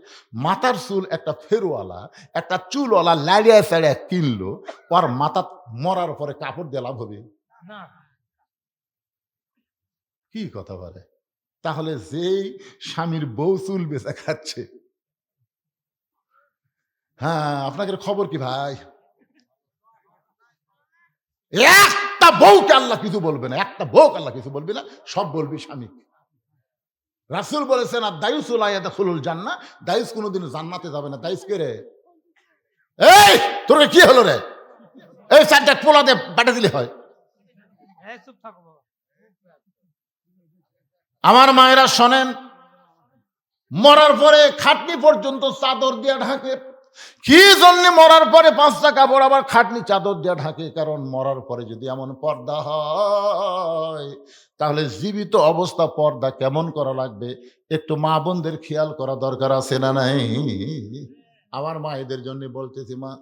মাথার চুল একটা ফেরওয়ালা, একটা চুলওয়ালা লাড়িয়া চাড়িয়া কিনলো, ওর মাথা মরার পরে কাপড় দিয়ে লাভ হবে? না। কি কথা বলে? তাহলে যেই স্বামীর বউ চুল বেচা খাচ্ছে, হ্যাঁ আপনাদের খবর কি ভাই? একটা বউকে আল্লাহ কিছু বলবে না, একটা বউকে আল্লাহ কিছু বলবে না, সব বলবি স্বামী। রাসূল বলেছেন, আর দায়ুসুল আয়াদাখুলুল জান্নাহ, দায়ুস কোনোদিন জান্নাতে যাবে না। দায়ুস কে রে? এই তোর কি হলো রে? এই 4টা পোলা দে বাটা দিলে হয়। এই চুপ থাকো বাবা। আমার মায়েরা শোনেন, মরার পরে খাটনি পর্যন্ত চাদর দিয়ে ঢাকে। কি জন্য মরার পরে 5টা কাপড় আবার খাটনি চাদর দিয়ে ঢাকে? কারণ মরার পরে যদি এমন পর্দা হয়, তাহলে জীবিত অবস্থা পর্দা কেমন করা লাগবে একটু মা বোনদের খেয়াল করা দরকার আছে না নাই? আমার মা এদের জন্য বলতেছি, মা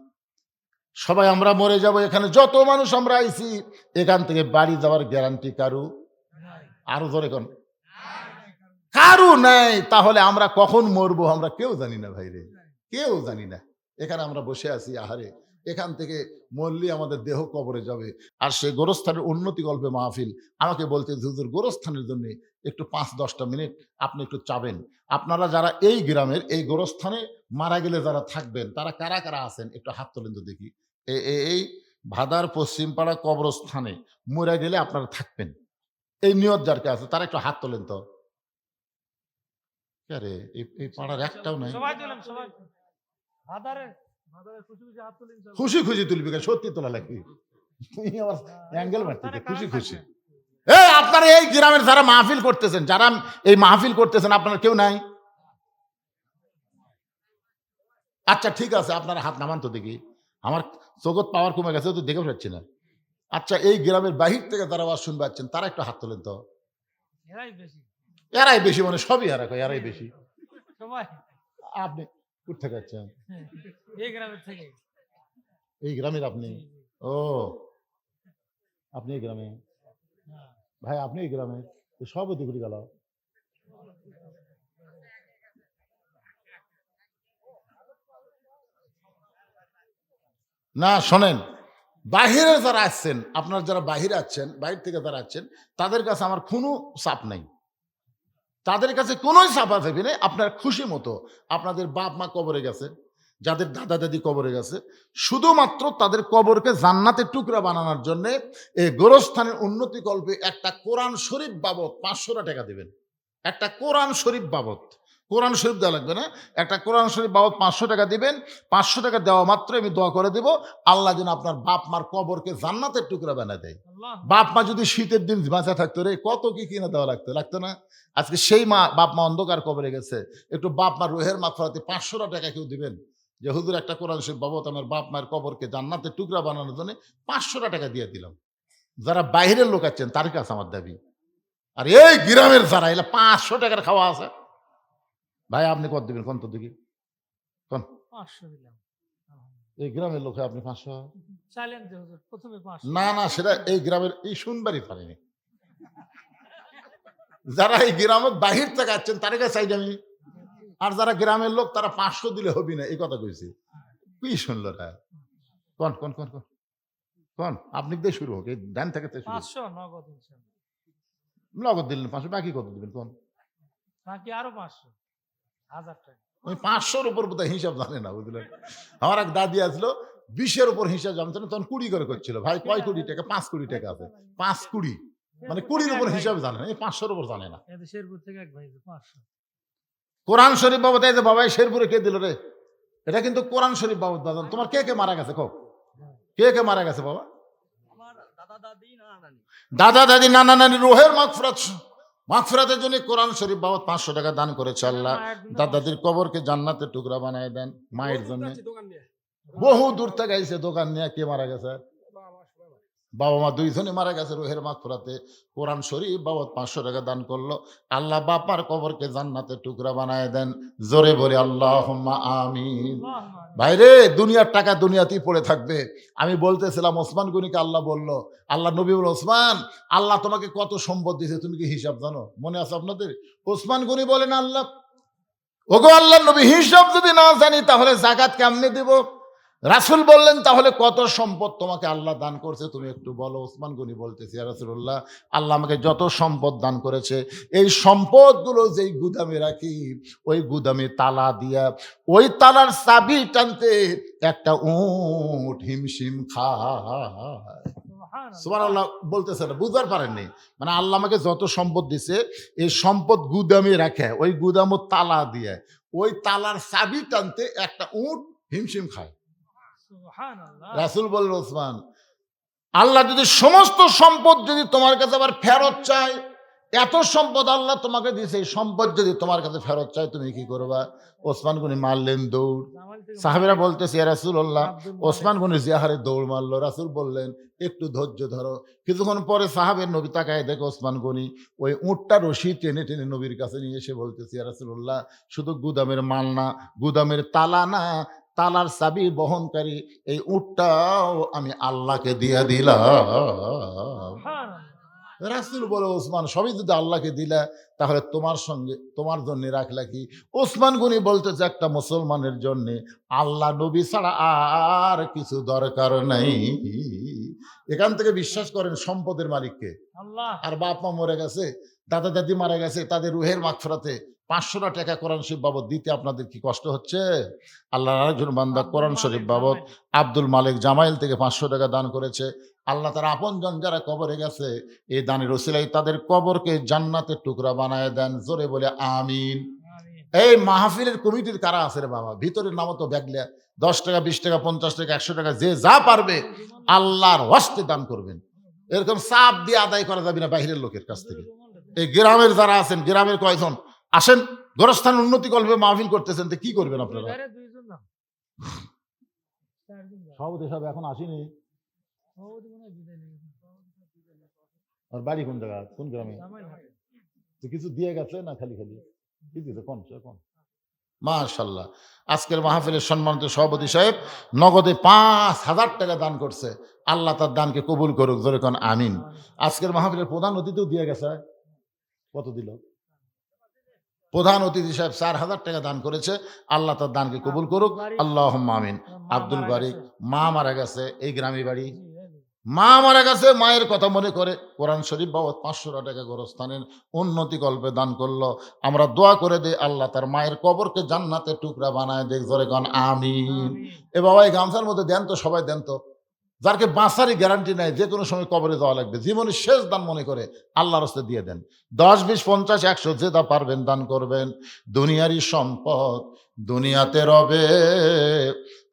সবাই আমরা মরে যাব, এখানে যত মানুষ আমরা আইছি, এখান থেকে বাড়ি যাওয়ার গ্যারান্টি কারু? নাই। আরো জোরে কোন? কারু নাই। তাহলে আমরা কখন মরবো আমরা কেউ জানি না ভাই রে, কেউ জানি না। এখানে আমরা বসে আছি, আহারে এখান থেকে মরলি আমাদের দেহ কবরে যাবে। আর সেই গোরস্থানের উন্নতি গল্পে মাহফিল আমাকে বলতে, হুজুর গোরস্থানের জন্য একটু 5-10টা মিনিট আপনি একটু চাবেন। আপনারা যারা এই গ্রামের এই গোরস্থানে মারা গেলে যারা থাকবেন, তারা কারা কারা আছেন একটু হাত তোলেন তো দেখি। এই ভাদার পশ্চিমপাড়া কবরস্থানে মরে গেলে আপনারা থাকবেন, এই নিয়ত যার কে আছে তারা একটু হাত তোলেন তো। আরে এই পাড়ার একটাও নাই। সবাই তুলেন, সবাই। ভাদারে খুশি খুশি হাত তুলেন সবাই। খুশি খুশি তুলবি কেন? সত্যি তোলা লাগবে। তুই আমার অ্যাঙ্গেল মারতে তাহলে খুশি কারণ খুশি। থাকবে। এই আপনারা এই গ্রামের যারা মাহফিল করতেছেন, যারা এই মাহফিল করতেছেন, আপনার কেউ নাই? আচ্ছা ঠিক আছে, আপনারা হাত নামান তো দেখি। আমার জগৎ পাওয়ার কমে গেছে তো, দেখে পাচ্ছি না। আচ্ছা এই গ্রামের বাহির থেকে যারা আওয়াজ শুনতে পাচ্ছেন তারা একটু হাত তোলেন তো। এরাই বেশি। এরাই বেশি মানে সবই এরা কয়, এরাই বেশি। সবাই। আপনি কোথেকে আছেন? এই গ্রামের থেকে। এই গ্রামের আপনি? জি, জি। ও আপনি এই গ্রামে? হ্যাঁ। ভাই আপনি এই গ্রামে? তো সব ওদিকে গেল। না শোনেন, বাহিরে যারা আসছেন, আপনার যারা বাহিরে আছেন, বাহির থেকে যারা আছেন, তাদের কাছে আমার কোনো চাপ নাই। তাদের কাছে কোনোই চাপাচাপি নেই। আপনার খুশি মতো আপনাদের বাপ মা কবরে গেছে, যাদের দাদা দাদি কবরে গেছে, শুধুমাত্র তাদের কবরকে জান্নাতের টুকরা বানানোর জন্য এই গোরস্থানের উন্নতি কল্পে একটা কোরআন শরীফ বাবদ 500 টাকা দিবেন। একটা কোরআন শরীফ বাবদ, কোরআন শরীফ দেওয়া লাগবে না, একটা কোরআন শরীফ বাবদ 500 টাকা দিবেন। 500 টাকা দেওয়া মাত্র আমি দোয়া করে দেব, আল্লাহ যেন আপনার বাপ মার কবরকে জান্নাতের টুকরা বানায় দেয়। আল্লাহ বাপ মা যদি শীতের দিন বাঁচা থাকতো রে, কত কি কিনে দেওয়া লাগতো না? আজকে সেই মা বাপ মা অন্ধকার কবরে গেছে, একটু বাপ মার রুহের মাগফিরাতে 500 টাকা কেউ দিবেন, যে হুজুর একটা কোরআন শরীফ বাবদ আমার বাপ মায়ের কবরকে জান্নাতের টুকরা বানানোর জন্য 500 টাকা দিয়ে দিলাম। যারা বাইরের লোক আছেন তার কাছে আমার দাবি। আর এই গ্রামের যারা এলা 500 টাকার খাওয়া আছে, ভাই আপনি কত দিবেন কোন তো দেখি, কোন 500 দিলাম। এই গ্রামের লোকে আপনি 500? চাইলেন যে হুজুর প্রথমে 500। না না, সেটা এই গ্রামের এই শুনবারই পারিনি। যারা এই গ্রামের বাহির থেকে আসছেন তার কাছে চাইছি আমি। আর যারা গ্রামের লোক তারা 500 দিলে হবি না, এই কথা কইছি। কি শুনলো রা? কোন কোন কোন কোন কোন আপনি দিয়ে শুরু হোক, এই ডান থেকে তো শুরু হোক। 500 নগদ ইনশাআল্লাহ। নগদ দিলেন 500, বাকি কত দিবেন কোন? বাকি আরো 500, 1000 টাকা। ওই 500-র উপর বোধহয় হিসাব জানে না, বুঝলেন? আমার এক দাদি আসলো, 20-এর উপর হিসাব জানতো না, তখন 20 করে করছিল। ভাই কয় কোটি টাকা? 5 কোটি টাকা আছে। 5 কোটি মানে 20-র উপর হিসাব জানে না, এই 500-র উপর জানে না। এই যে শেরপুর থেকে এক ভাই 500। কোরআন শরীফ বাবদ এই যে বাবা শেরপুরে কে দিল রে? এটা কিন্তু কোরআন শরীফ বাবদ দাদা। তোমার কে কে মারা গেছে? কে কে মারা গেছে বাবা? আমার দাদা দাদি নানা নানি। দাদা দাদি নানা নানি রোহের মাগফিরাতের জন্য কোরআন শরীফ বাবদ 500 টাকা দান করেছে আল্লাহ। দাদা দাদির কবরকে জান্নাতের টুকরা বানায় দেন। মায়ের জন্য বহু দূর থেকে আইছে দোকান নিয়ে। কে মারা গেছে? বাবা মা দুইজনে মারা গেছে রোহের মাগফিরাতে। কোরআন শরীফ বাবদ 500 টাকা দান করলো। আল্লাহ বাপার কবরকে জান্নাতের টুকরা বানায় দেন। জোরে বলে আল্লাহুম্মা আমিন। ভাইরে, দুনিয়ার টাকা দুনিয়াতেই পড়ে থাকবে। আমি বলতেছিলাম ওসমান গনিকে আল্লাহ বলল, আল্লাহ নবী বলল, ওসমান আল্লাহ তোমাকে কত সম্পদ দিয়েছে তুমি কি হিসাব জানো? মনে আছে আপনাদের? ওসমান গনি বলেন, আল্লাহ ওগো আল্লাহ নবী, হিসাব যদি না জানি তাহলে যাকাত কেমনে দেব? রাসূল বললেন, তাহলে কত সম্পদ তোমাকে আল্লাহ দান করছে তুমি একটু বলো। ওসমান গনি বলতেছি, ইয়া রাসূলুল্লাহ, আল্লাহ আমাকে যত সম্পদ দান করেছে এই সম্পদগুলো যেই গুদামে রাখি, ওই গুদামে তালা দিয়া ওই তালার চাবি টানতে একটা উট হিমশিম খায়। সুবহানাল্লাহ বলতেছে না, বুঝতে পারেননি? মানে আল্লাহ আমাকে যত সম্পদ দিছে এই সম্পদ গুদামে রাখে, ওই গুদামও তালা দিয়ে ওই তালার চাবি টানতে একটা উট হিমশিম খায়। সুবহানাল্লাহ। রাসূল বললেন, ওসমান আল্লাহ যদি সমস্ত সম্পদ যদি তোমার কাছে আবার ফেরত চায়, এত সম্পদ আল্লাহ তোমাকে দিয়েছে, এই সম্পদ যদি তোমার কাছে ফেরত চায় তুমি কি করবা? ওসমান গনি মারলেন দৌড়। সাহাবীরা বলতেছে, ইয়া রাসূলুল্লাহ, ওসমান গনি যে হারে দৌড় মারলো। রাসূল বললেন, একটু ধৈর্য ধরো। কিছুক্ষণ পরে সাহাবের নবী তাকায় দেখে ওসমান গনি ওই উটটা রশি টেনে টেনে নবীর কাছে নিয়ে এসে বলতেছে, ইয়া রাসূলুল্লাহ, শুধু গুদামের মাল না, গুদামের তালা না, তালার চাবি বহনকারী এই উটটাও আমি আল্লাহকে দিয়ে দিলাম। রাসূল বলে, ওসমান সবই যদি আল্লাহকে দিলা তাহলে তোমার সঙ্গে তোমার জন্য রাখলা কি? ওসমান গনি বলতেছে, একটা মুসলমানের জন্য আল্লাহ নবী ছাড়া আর কিছু দরকার নাই। এখান থেকে বিশ্বাস করেন সম্পদের মালিককে। আল্লাহ। আর বাপ মা মরে গেছে, দাদা দাদি মারা গেছে, তাদের রুহের মাগফিরাতে 500 টাকা কোরআন শরীফ বাবদ দিতে আপনাদের কি কষ্ট হচ্ছে? আল্লাহর আরেকজন বান্দা কোরআন শরীফ বাবদ আব্দুল মালিক জামাইল থেকে 500 টাকা দান করেছে। আল্লাহ তার আপনজন যারা কবরে গেছে এই দানের ওসিলায় তাদের কবরকে জান্নাতের টুকরা বানায় দেন। জোরে বলে আমিন। এই মাহফিলের কমিটির কারা আছে রে বাবা? ভিতরের নামও তো ব্যাগলিয়া 10 টাকা 20 টাকা 50 টাকা 100 টাকা যে যা পারবে আল্লাহর ওয়াস্তে দান করবেন। এরকম চাপ দিয়ে আদায় করা যাবে না বাইরের লোকের কাছ থেকে। এই গ্রামের যারা আছেন, গ্রামের কয়জন আসেন, গোরস্থান উন্নতি কল্পে মাহফিল করতেছেন, তো কি করবেন আপনারা? সভাপতি সাহেব এখন আসেনি। আর বাড়ি কোন জায়গা, কোন গ্রামে? কিছু দিয়ে গেছে না খালি খালি কি দিতে? কোন কোন? মাশাআল্লাহ, আজকের মাহফিলের সম্মানিত সভাপতি সাহেব নগদে 5000 টাকা দান করছে। আল্লাহ তার দানকে কবুল করুক, জোরে কোন আমিন। আজকের মাহফিলের প্রধান অতিথিও দিয়ে গেছে। কত দিল? প্রধান অতিথি সাহেব 4000 টাকা দান করেছে। আল্লাহ তার দানকে কবুল করুক, আল্লাহুম্মা আমিন। আব্দুল বারিক মা মারা গেছে, এই গ্রামে বাড়ি, মা মারা গেছে, মায়ের কথা মনে করে কোরআন শরীফ বাবদ 500 টাকা গোরস্থানের উন্নতি কল্পে দান করলো। আমরা দোয়া করে দিই আল্লাহ তার মায়ের কবরকে জান্নাতের টুকরা বানায় দেখ, জোরে কোন আমিন। এ বাবা এই গামছার মধ্যে দেন তো, সবাই দেন তো। যারকে বাঁচারই গ্যারান্টি নাই, যে কোনো সময় কবরে যাওয়া লাগবে, জীবনের শেষ দান মনে করে আল্লাহর রাস্তায় দিয়ে দেন। 10, 20, 50, 100 যে দা পারবেন দান করবেন। দুনিয়ারই সম্পদ দুনিয়াতে রবে,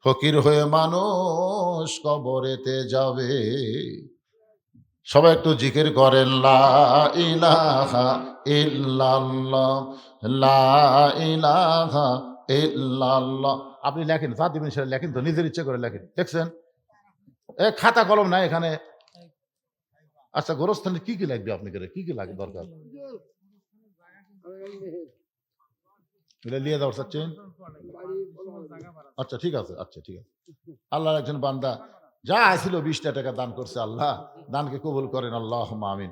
ফকির হয়ে মানুষ কবরেতে যাবে। সবাই একটু জিকির করেন, লা ইলাহা ইল্লাল্লাহ, লা ইলাহা ইল্লাল্লাহ। আপনি লেখেন, যা দিবেন সেটা লেখেন তো, নিজের ইচ্ছে করে লেখেন। দেখছেন খাতা কলম নাই এখানে। আচ্ছা, গোরস্থানে কি কি লাগবে আপনি করে, কি কি লাগে দরকার এটা নিয়ে যাওয়ার চাচ্ছেন? আচ্ছা ঠিক আছে, আচ্ছা ঠিক আছে। আল্লাহর একজন বান্দা যা আসছিল 20 টাকা দান করছে, আল্লাহ দানকে কবুল করেন, আল্লাহুম্মা আমিন।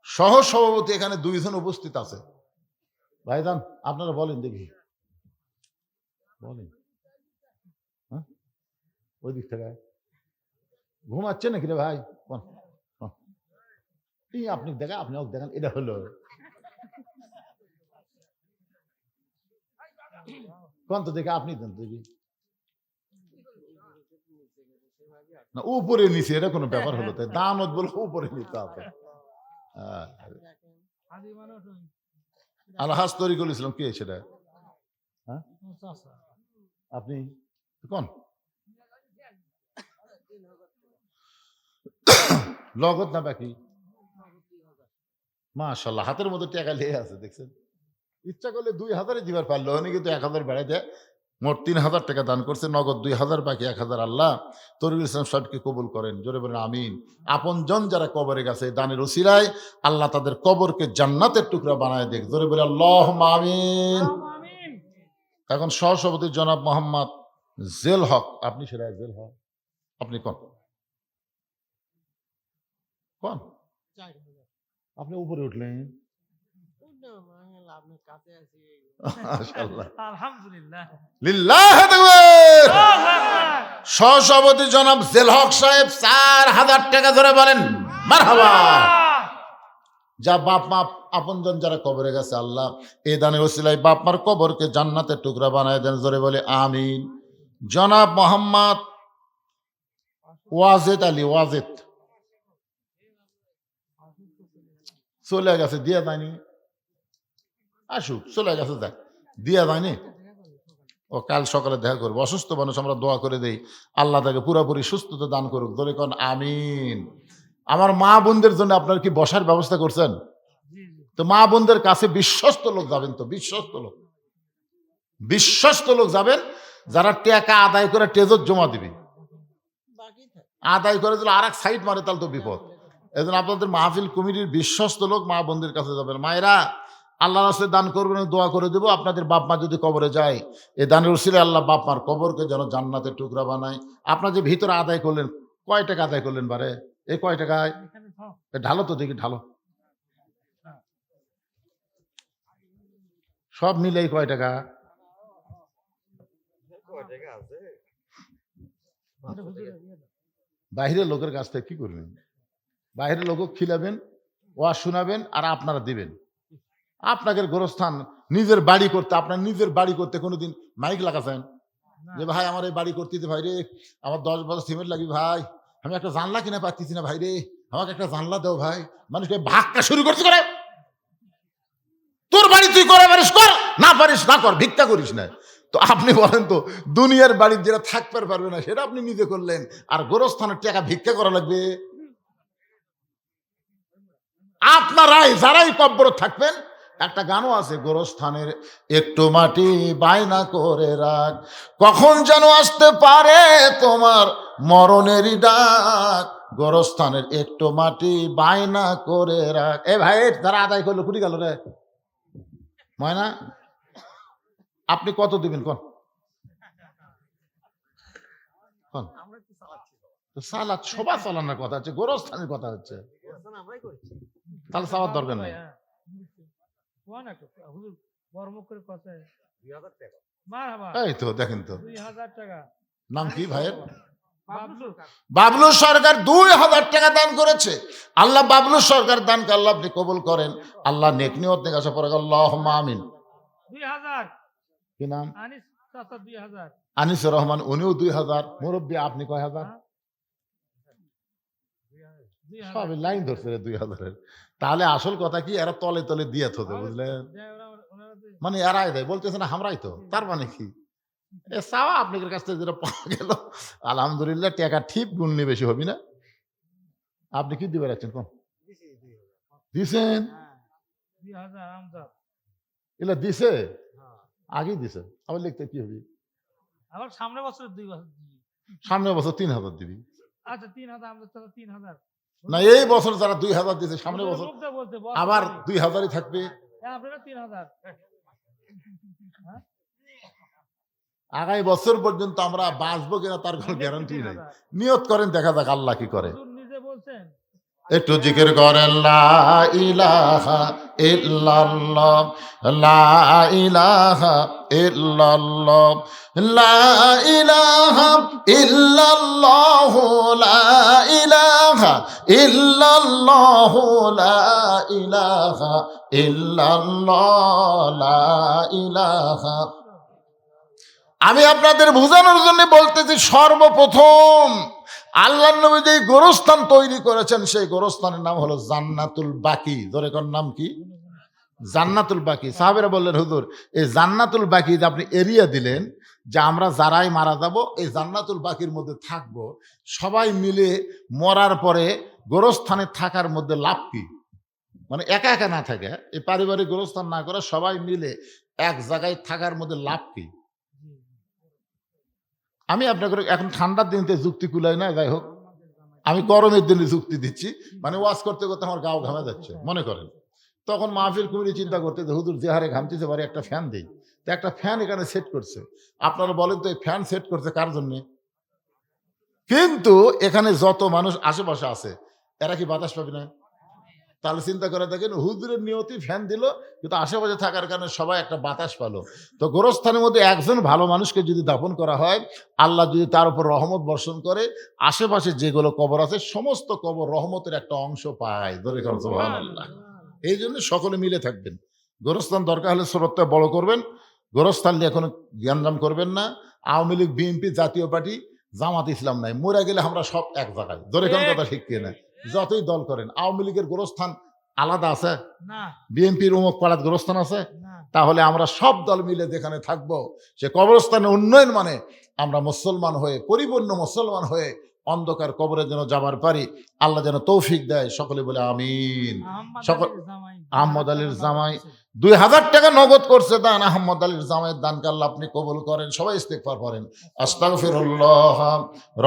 সহ সভাপতি এখানে 2 জন উপস্থিত আছে। ভাইজান আপনারা বলেন দেখি, বলেন। হ্যাঁ, ওই দিক থেকে ঘুমাচ্ছে নাকি রে ভাই? কোন আপনি দেখেন, আপনি দেখেন, এটা হলো কোন তো দেখে, আপনি দেন দেখি না, উপরে নিচে এটা কোনো ব্যাপার হলো? তাই দানত বলে উপরে নিতে হবে। আলহাজ তরিকুল ইসলাম কে সেটা? হ্যাঁ আপনি কোন লগত না বাকি? মাশাআল্লাহ, হাতের মধ্যে টাকা লেগে আছে দেখছেন। ইচ্ছা করলে 2000 দিবার পারলো, উনি কিন্তু 1000 বেড়াই দেয়। মোট 3000 টাকা দান করছে, নগদ 2000, বাকি 1000। আল্লাহ তরিকুল ইসলাম সাহেবকে কবুল করেন, জোরে বলেন আমিন। আপনজন যারা কবরে গেছে দানের ওসিলায় আল্লাহ তাদের কবরকে জান্নাতের টুকরা বানায় দেখ, জোরে বলে আল্লাহুম্মা আমিন। এখন সহসভাপতি জনাব মোহাম্মদ জেল হক, আপনি সেটা জেল হক, আপনি কোন কোন আপনি উপরে উঠলেন? সহসভাপতি জনাব জেল হক সাহেব 4000 টাকা ধরে বলেন মারহাবা। যা বাপ মা আপনজন যারা কবরে গেছে আল্লাহ এই দানের ওসিলায় বাপ মার কবরকে জান্নাতের টুকরা বানায় দেন, জোরে বলে আমিন। জনাব মোহাম্মদ ওয়াজেদ আলী, ওয়াজেদ চলে গেছে, দিয়া যায়নি, আসুক, চলে গেছে, দেখ দিয়া যায়নি। ও কাল সকালে দেখা করবো, অসুস্থ মানুষ, আমরা দোয়া করে দেই আল্লাহ তাকে পুরোপুরি সুস্থতা দান করুক, ধরে কোন আমিন। আমার মা বোনদের জন্য আপনার কি বসার ব্যবস্থা করছেন? তো মা বোনদের কাছে বিশ্বস্ত লোক যাবেন, তো বিশ্বস্ত লোক যাবেন, যারা টাকা আদায় করে টেজত জমা দিবে। আদায় করে দিলে আর এক সাইড মারে, তাহলে তো বিপদ। এই জন্য আপনাদের মাহফিল কমিটির বিশ্বস্ত লোক মা বোনদের কাছে যাবেন। মায়েরা আল্লাহ রাস্তায় দান করবেন, দোয়া করে দেবো। আপনাদের বাপ মা যদি কবরে যায়, এই দানের উসিলে আল্লাহ বাপ মার কবরকে যেন জান্নাতের টুকরা বানায়। আপনার যে ভিতরে আদায় করলেন, কয় টাকা আদায় করলেন বারে? এই কয় টাকায় ঢালো তো দেখি, ঢালো সব মিলে কয় টাকা? বাহিরের লোকের কাছ থেকে কি করবেন? বাহিরের লোক খিলাবেন, ওয়াজ শোনাবেন, আর আপনারা দিবেন। আপনাদের গোরস্থান নিজের বাড়ি করতে, আপনার নিজের বাড়ি করতে কোনোদিন মাইক লাগাছেন যে ভাই আমার এই বাড়ি করতে ভাই রে, আমার 10 বছর সিমেন্ট লাগবে ভাই, আমি একটা জানলা কিনে পাচ্ছি না ভাই রে, আমাকে একটা জানলা দাও ভাই। মানুষকে ভাগটা শুরু করতে করে, তোর বাড়ি তুই করে পারিস কর, না পারিস না কর, ভিক্ষা করিস না। তো আপনি বলেন তো, দুনিয়ার বাড়ির যেটা থাকতে পারবে না সেটা আপনি নিজে করলেন, আর গোরস্থানের টাকা ভিক্ষা করা লাগবে? আপনারাই যারাই কব্বর থাকবেন, একটা গানও আছে, গোরস্থানের একটু মাটি বায়না করে রাখ, কখন যেন আসতে পারে তোমার মরণেরই ডাক, গোরস্থানের একটু মাটি বায়না করে রাখ। এ ভাই যারা আদায় করলো কুটি গেল রে ময়না, আপনি কত দিবেন কোন? সালাদ সবার চালানোর কথা হচ্ছে, গোরস্থানের কথা হচ্ছে, তাহলে চাওয়ার দরকার নেই। মারহাবা। এই তো দেখেন তো 2000 টাকা। নাম কি ভাইয়ের? বাবলু। বাবলু সরকার 2000 টাকা দান করেছে। আল্লাহ বাবলু সরকার দানকে আল্লাহ আপনি কবুল করেন। আল্লাহ নেক নিয়ত নিয়ে আসা পড়ে আল্লাহুম্মা আমিন। 2000 কি নাম? আনিস চাচা 2000 আনিসুর রহমান, উনিও 2000। মুরব্বী আপনি কয় হাজার? হ্যাঁ? 2000 সবই লাইন ধরছে রে 2000-এর। তাহলে আসল কথা কি, এরা তলে তলে দিয়ে থতে, বুঝলেন? মানে এরাই দেয়, বলতেছে না আমরাই তো, তার মানে কি এ চাওয়া আপনাদের কাছ থেকে যেটা পাওয়া গেল আলহামদুলিল্লাহ, টাকা ঠিক গুণনি বেশি হবি না। আপনি কি দিবে রাখছেন কোন দিছেন? 2000 আমজাদ। এগুলা দিছে, হ্যাঁ। আগেই দিছে, আবার লিখতে কি হবে? আবার সামনে বছর 2000 দিবি। সামনের বছর 3000 দিবি। আচ্ছা 3000 আমজাদ চাচা 3000। না, এই বছর যারা 2000 দিছে সামনের বছর লোকটা বলতে আবার 2000-ই থাকবে। আপনারা 3000। আগামী বছর পর্যন্ত আমরা বাঁচবো কিনা তার কোনো গ্যারান্টি নেই। 3000 নিয়ত করেন, দেখা যাক আল্লাহ কি করে। হুজুর নিজে বলছেন। একটু জিকির করেন লা ইলাহা ইল্লাল্লাহ, লা ইলাহা ইল্লাল্লাহ, লা ইলাহা ইল্লাল্লাহ, লা ইলাহা ইল্লাল্লাহ, লা ইলাহা ইল্লাল্লাহ, লা ইলাহা। আমি আপনাদের বোঝানোর জন্য বলতেছি, সর্বপ্রথম আল্লাহর নবী যে গোরস্থান তৈরি করেছেন সেই গোরস্থানের নাম হলো জান্নাতুল বাকি। ধরে কোন নাম কি? জান্নাতুল বাকি। সাহাবেরা বললেন হুজুর, এই জান্নাতুল বাকি যে আপনি এরিয়া দিলেন, যে আমরা যারাই মারা যাব এই জান্নাতুল বাকির মধ্যে থাকব, সবাই মিলে মরার পরে গোরস্থানে থাকার মধ্যে লাভ কি? মানে একা একা না থাকে, এই পারিবারিক গোরস্থান না করে সবাই মিলে এক জায়গায় থাকার মধ্যে লাভ কি? আমি আপনাকে এখন ঠান্ডার দিনতে যুক্তি কুলাই না, যাই হোক আমি গরমের দিনে যুক্তি দিচ্ছি। মানে ওয়াজ করতে করতে আমার গাও ঘামে যাচ্ছে মনে করেন, তখন মাহফিল কমিটি চিন্তা করতে যে হুজুর যে হারে ঘামতেছে পারে একটা ফ্যান দেই। তো একটা ফ্যান এখানে সেট করছে। আপনারা বলেন তো এই ফ্যান সেট করছে কার জন্যে? কিন্তু এখানে যত মানুষ আশেপাশে আছে এরা কি বাতাস পাবে না? তাহলে চিন্তা করে দেখেন, হুজুরের নিয়তি ফ্যান দিল, কিন্তু আশেপাশে থাকার কারণে সবাই একটা বাতাস পালো। তো গোরস্থানের মধ্যে একজন ভালো মানুষকে যদি দাফন করা হয়, আল্লাহ যদি তার উপর রহমত বর্ষণ করে, আশেপাশে যেগুলো কবর আছে সমস্ত কবর রহমতের একটা অংশ পায়। ধরে করেন সুবহানাল্লাহ। এই জন্য সকলে মিলে থাকবেন। গোরস্থান দরকার হলে শ্রদ্ধা বড় করবেন, গোরস্থান নিয়ে কোনো জ্ঞানদাম করবেন না। আওয়ামী লীগ, বিএনপি, জাতীয় পার্টি, জামাত ইসলাম নাই, মরে গেলে আমরা সব এক জায়গায়। ধরে কোন কথা ঠিক কিনা? যতই দল করেন, আওয়ামী লীগের গোরস্থান আলাদা আছে, না বিএনপির অমুক পাড়াত গোরস্থান আছে, না। তাহলে আমরা সব দল মিলে যেখানে থাকবো সে কবরস্থানের উন্নয়ন মানে আমরা মুসলমান হয়ে, পরিপূর্ণ মুসলমান হয়ে অন্ধকার কবরে যেন যাবার পারি, আল্লাহ যেন তৌফিক দেয়। সকলে বলে আমিন। সকল আহমদ আলীর জামাই 2000 টাকা নগদ করছে দান। আহমদ আলীর জামাইয়ের দানকে আল্লাহ আপনি কবুল করেন। সবাই ইস্তিগফার করেন। আস্তাগফিরুল্লাহ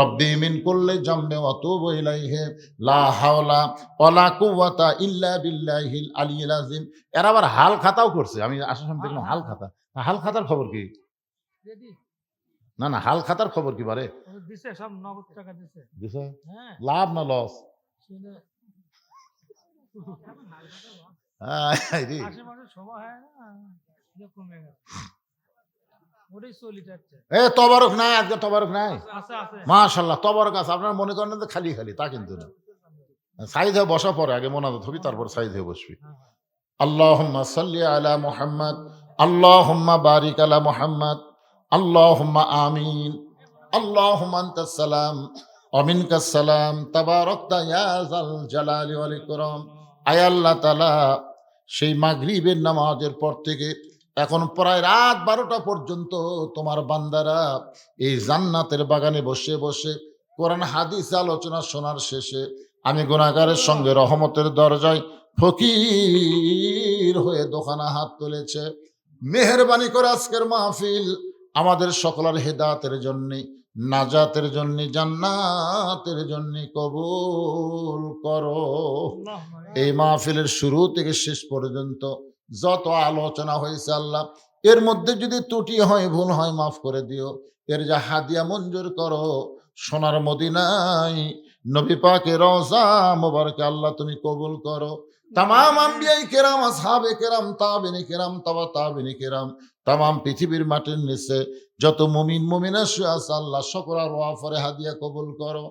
রব্বি মিন কুল্লি জামবি ওয়া আতুবু ইলাইহি লা হাওলা ওয়ালা কুওয়াতা ইল্লা বিল্লাহিল আলিয়্যিল আযীম। এরা আবার হাল খাতাও করছে। আমি আসার সময় দেখলাম হাল খাতা। হাল খাতার খবর কি? না না, হাল খাতার খবর কি বারে? দিছে সব নগদ টাকা দিছে। দিছে হ্যাঁ লাভ না লস? আশেপাশে সবাই হয় না, ইয়ে কমে গেল। ওটাই চলি যাচ্ছে। এ তবারক নাই, আজকে তবারক নাই। আছে আছে। মাশাআল্লাহ তবারক আছে। আপনারা মনে করেন যে খালি খালি, তা কিন্তু না। সাইদ হয়ে বসা পরে আগে মোনাজাত হবি, তারপর সাইদ হয়ে বসবি। আল্লাহুম্মা সাল্লি আলা মুহাম্মদ, আল্লাহুম্মা বারিক আলা মুহাম্মদ, আল্লাহুম্মা আমিন। আল্লাহুম্মা আনতাস সালাম ওয়া মিনকাস সালাম, তাবারাকতা ইয়া যাল জালালি ওয়াল ইকরাম। আয় আল্লাহ তাআলা, সেই মাগরিবের নামাজের পর থেকে এখন প্রায় রাত 12টা পর্যন্ত তোমার বান্দারা এই জান্নাতের বাগানে বসে বসে কোরআন হাদিস আলোচনা শোনার শেষে আমি গুনাহগারের সঙ্গে রহমতের দরজায় ফকির হয়ে দোকানা হাত তুলেছে। মেহেরবানি করে আজকের মাহফিল আমাদের সকলের হেদায়েতের জন্য, নাজাতের জন্য, জান্নাতের জন্য কবুল করো। এই মাহফিলের শুরু থেকে শেষ পর্যন্ত যত আলোচনা হয়েছে আল্লাহ, এর মধ্যে যদি ত্রুটি হয়, ভুল হয়, মাফ করে দিও। এর যা হাদিয়া মঞ্জুর করো। সোনার মদিনায় নবী পাকের রওজা মোবারকে আল্লাহ তুমি কবুল করো। তামাম আম্বিয়ায়ে কেরাম, আসহাবে কেরাম, তাবেঈনে কেরাম, তাবা তাবেঈনে কেরাম, তামাম পৃথিবীর মাটির নিচে যত মুমিন মুমিনা শুয়ে আছে আল্লাহ সকল আর ওয়াফরে হাদিয়া কবুল করো।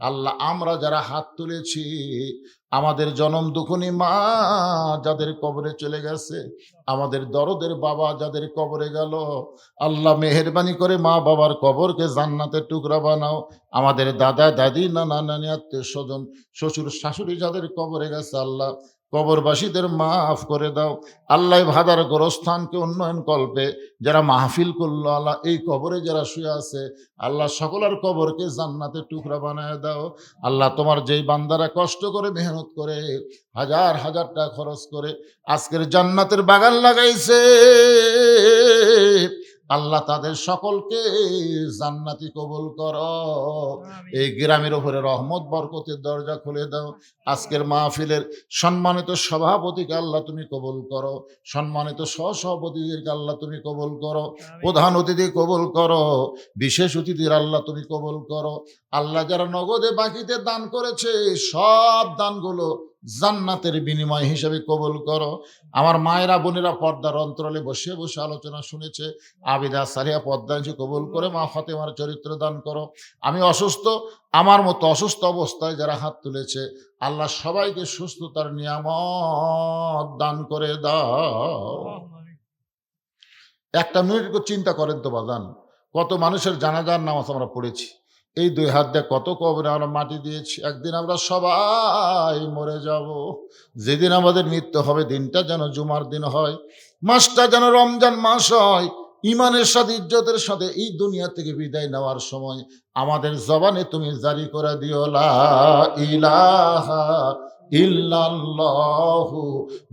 আল্লাহ আমরা যারা হাত তুলেছি আমাদের জনম দুঃখনী মা যাদের কবরে চলে গেছে, আমাদের দরদের বাবা যাদের কবরে গেল, আল্লাহ মেহেরবানি করে মা বাবার কবরকে জান্নাতের টুকরা বানাও। আমাদের দাদা দাদি নানা নানি আত্মীয় স্বজন শ্বশুর শাশুড়ি যাদের কবরে গেছে আল্লাহ কবরবাসীদের মাফ করে দাও। আল্লাহ ভাদার গোরস্থানকে উন্নয়ন কল্পে যারা মাহফিল করলো আল্লাহ এই কবরে যারা শুয়ে আছে আল্লাহ সকলের কবরকে জান্নাতের টুকরা বানায় দাও। আল্লাহ তোমার যেই বান্দারা কষ্ট করে মেহনত করে হাজার হাজার টাকা খরচ করে আজকের জান্নাতের বাগান লাগাইছে আল্লাহ তাদের সকলকে জান্নাতি কবুল করো। এই গ্রামের উপরে রহমত বরকতের দরজা খুলে দাও। আজকের মাহফিলের সম্মানিত সভাপতিকে আল্লাহ তুমি কবুল করো, সম্মানিত সহসভাপতিদেরকে আল্লাহ তুমি কবুল করো, প্রধান অতিথি কবুল করো, বিশেষ অতিথির আল্লাহ তুমি কবুল করো। আল্লাহ যারা নগদে বাকিতে দান করেছে সব দানগুলো জান্নাতের বিনিময় হিসেবে কবুল করো। আমার মায়েরা বোনেরা পর্দার অন্তরালে বসে বসে আলোচনা শুনেছে, আবিদা সারিয়া পর্দাঞ্চি কবুল করে মা ফাতেমার চরিত্র দান করো। আমি অসুস্থ, আমার মতো অসুস্থ অবস্থায় যারা হাত তুলেছে আল্লাহ সবাইকে সুস্থতার নিয়ামত দান করে দাও। একটা মিনিট চিন্তা করেন তো বাজান, কত মানুষের জানাজার নামাজ আমরা পড়েছি, এই দুই হাত দিয়ে কত কবরে আমরা মাটি দিয়েছি। একদিন আমরা সবাই মরে যাব। যেদিন আমাদের মৃত্যু হবে দিনটা যেন জুমার দিন হয়, মাসটা যেন রমজান মাস হয়। ইমানের সাথে ইজ্জতের সাথে এই দুনিয়া থেকে বিদায় নেওয়ার সময় আমাদের জবানে তুমি জারি করে দিও লা ইলাহা ইল্লাল্লাহু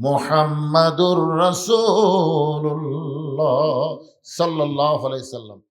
মুহাম্মাদুর রাসূলুল্লাহ সাল্লাল্লাহু আলাইহি সাল্লাম।